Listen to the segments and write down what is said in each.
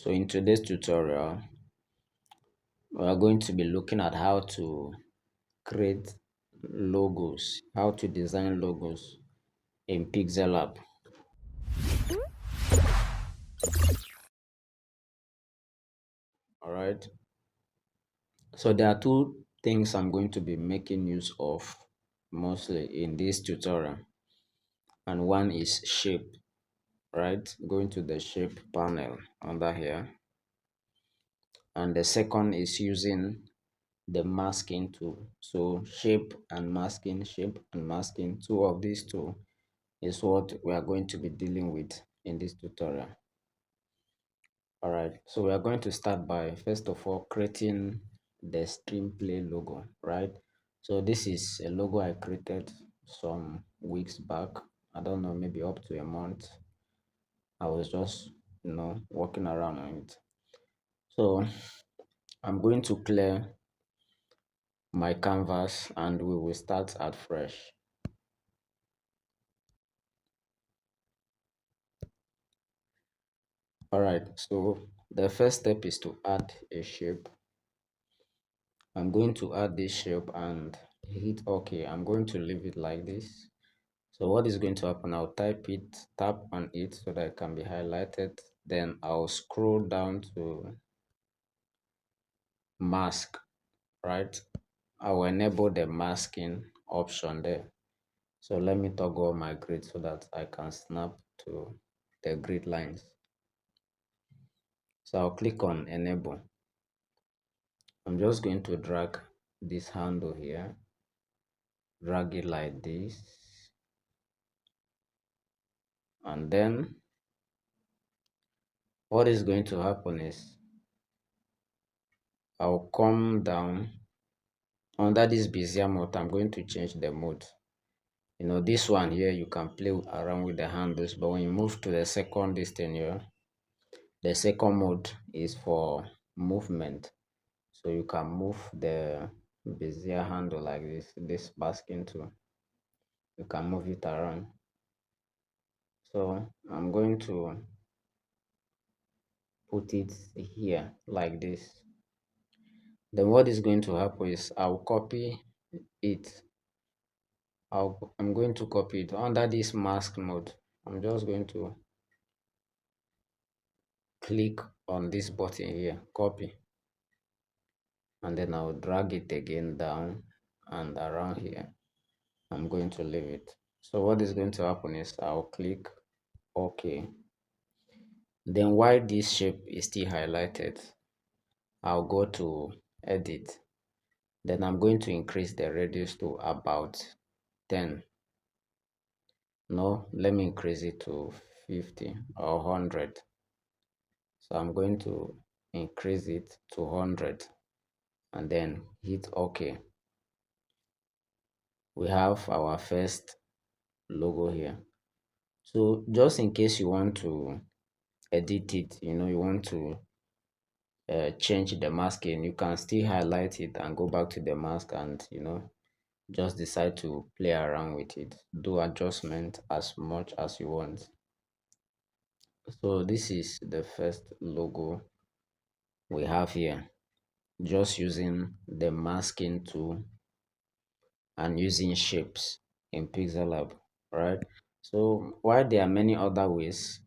So in today's tutorial, we are going to be looking at how to create logos, how to design logos in PixelLab. All right. So there are two things I'm going to be making use of mostly in this tutorial, and one is shape. Right, going to the shape panel under here, and the second is using the masking tool. So shape and masking, two of these two is what we are going to be dealing with in this tutorial. All right, so we are going to start by first of all creating the stream play logo. Right, so this is a logo I created some weeks back. I don't know, maybe up to a month. I was just walking around on it. So I'm going to clear my canvas and we will start at fresh. All right, so the first step is to add a shape. I'm going to add this shape and hit OK. I'm going to leave it like this. So what is going to happen, I'll tap on it so that it can be highlighted. Then I'll scroll down to mask, right? I will enable the masking option there. So let me toggle my grid so that I can snap to the grid lines. So I'll click on enable. I'm just going to drag this handle here, drag it like this, and then what is going to happen is I'll come down under this bezier mode. I'm going to change the mode. This one here, you can play around with the handles, but when you move to the second thing here, the second mode is for movement. So you can move the bezier handle like this basking tool. You can move it around. So I'm going to put it here like this. Then what is going to happen is I'll copy it. I'm going to copy it under this mask mode. I'm just going to click on this button here, copy, and then I'll drag it again down and around here. I'm going to leave it. So what is going to happen is I'll click OK. Then while this shape is still highlighted, I'll go to edit. Then I'm going to increase the radius to about 10. No, let me increase it to 50 or 100. So I'm going to increase it to 100 and then hit OK. We have our first logo here. So just in case you want to edit it, you want to change the masking, you can still highlight it and go back to the mask and just decide to play around with it, do adjustment as much as you want. So this is the first logo we have here, just using the masking tool and using shapes in PixelLab, right? So while there are many other ways,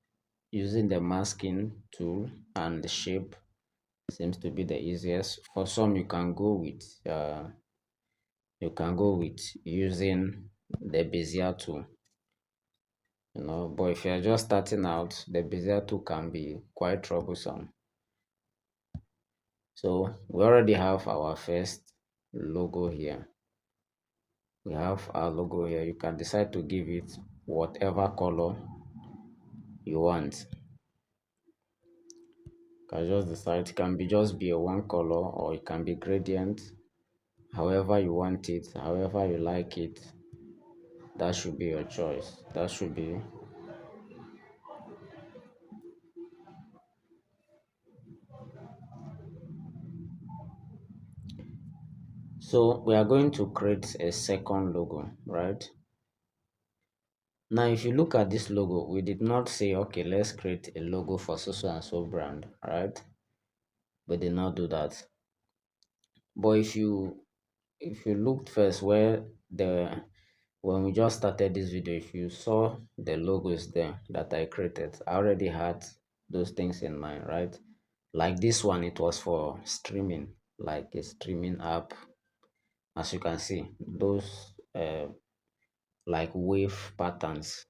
using the masking tool and the shape seems to be the easiest. For some, you can go with using the bezier tool, but if you're just starting out, the bezier tool can be quite troublesome. So we already have our first logo here. We have our logo here. You can decide to give it whatever color you want. You can just decide. It can be just be a one color, or it can be gradient. However you want it, however you like it, that should be your choice. That should be. So we are going to create a second logo, right? Now, if you look at this logo, we did not say, okay, let's create a logo for so and so brand, right? We did not do that. But if you looked first where the when we just started this video, if you saw the logos there that I created, I already had those things in mind, right? Like this one, it was for streaming, like a streaming app. As you can see, those like wave patterns.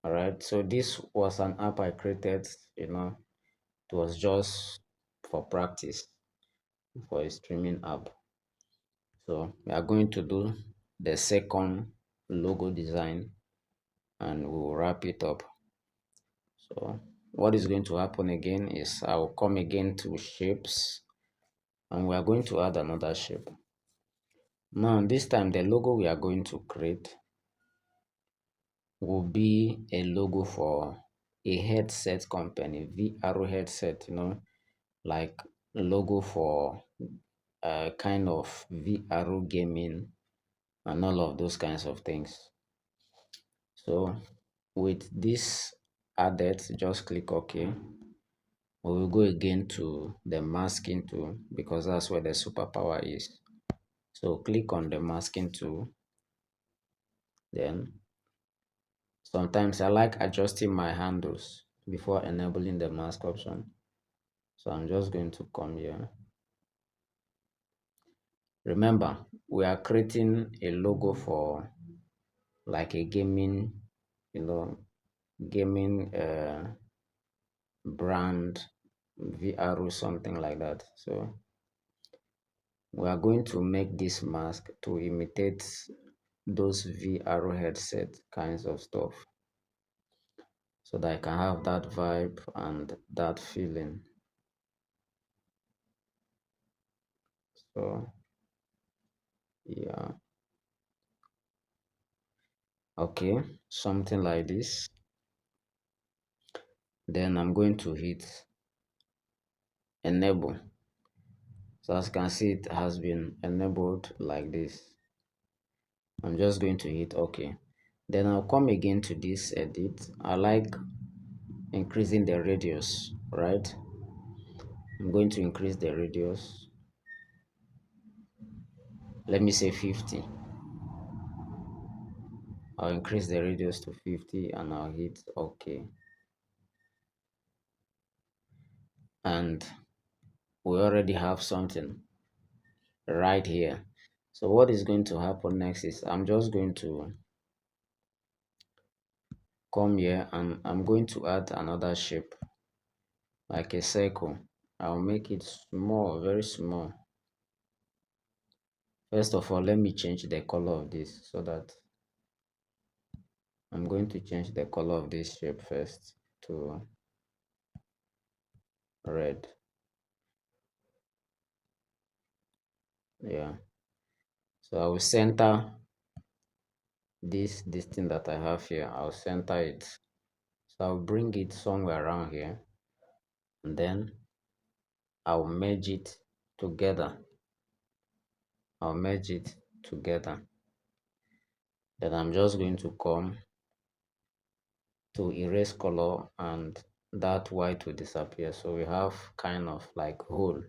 All right. So this was an app I created, it was just for practice for a streaming app. So we are going to do the second logo design and we'll wrap it up. So what is going to happen again is I'll come again to shapes and we are going to add another shape. Now this time the logo we are going to create will be a logo for a headset company, VR headset, like logo for kind of VR gaming and all of those kinds of things. So with this added, just click OK. We will go again to the masking tool because that's where the superpower is. So click on the masking tool. Then sometimes I like adjusting my handles before enabling the mask option. So I'm just going to come here. Remember, we are creating a logo for like a gaming, you know, gaming brand, VR or something like that. So we are going to make this mask to imitate those VR headset kinds of stuff so that I can have that vibe and that feeling. So yeah, okay, something like this. Then I'm going to hit enable. So as you can see, it has been enabled like this. I'm just going to hit OK. Then I'll come again to this edit. I like increasing the radius, right? I'm going to increase the radius. Let me say 50. I'll increase the radius to 50 and I'll hit OK. And we already have something right here. So what is going to happen next is I'm just going to come here and I'm going to add another shape like a circle. I'll make it small, very small. First of all, let me change the color of this so that I'm going to change the color of this shape first to red. Yeah. So I will center this thing that I have here. I'll center it. So I'll bring it somewhere around here and then I'll merge it together. I'll merge it together. Then I'm just going to come to erase color and that white will disappear. So we have kind of like hole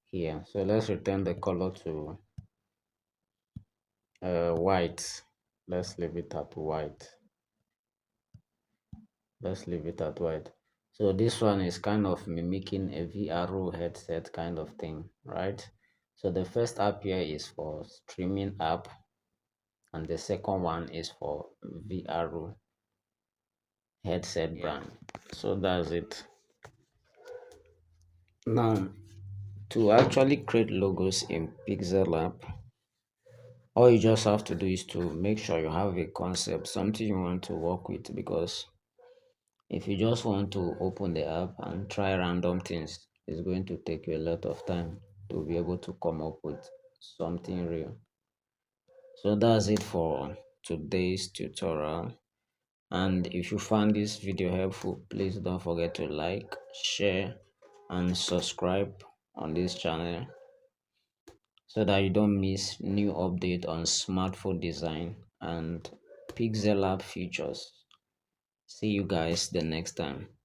here. So let's return the color to white. Let's leave it at white. Let's leave it at white. So this one is kind of mimicking a VR headset kind of thing, right? So the first app here is for streaming app and the second one is for VR headset brand. So that's it. Now, to actually create logos in PixelLab, all you just have to do is to make sure you have a concept, something you want to work with, because if you just want to open the app and try random things, it's going to take you a lot of time to be able to come up with something real. So that's it for today's tutorial. And if you found this video helpful, please don't forget to like, share, and subscribe on this channel so that you don't miss new update on smartphone design and PixelLab features. See you guys the next time.